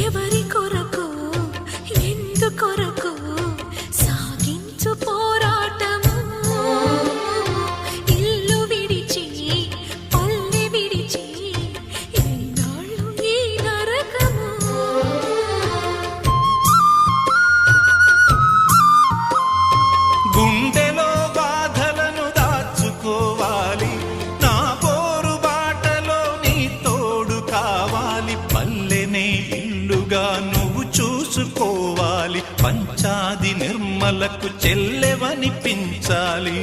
ఎవరి కొరకు ఎందుకొరకు సాగించు పోరాటము ఇల్లు విడిచి పల్లె విడిచి ఎన్నాళ్ళు ఈ నరకము గుండెలో బాధలను దాచుకోవాలి నా పోరు బాటలో నీ తోడు కావాలి పల్లెనే ఇల్లుగా నువ్వు చూసుకోవాలి పంచాది నిర్మలకు చెల్లెవనిపించాలి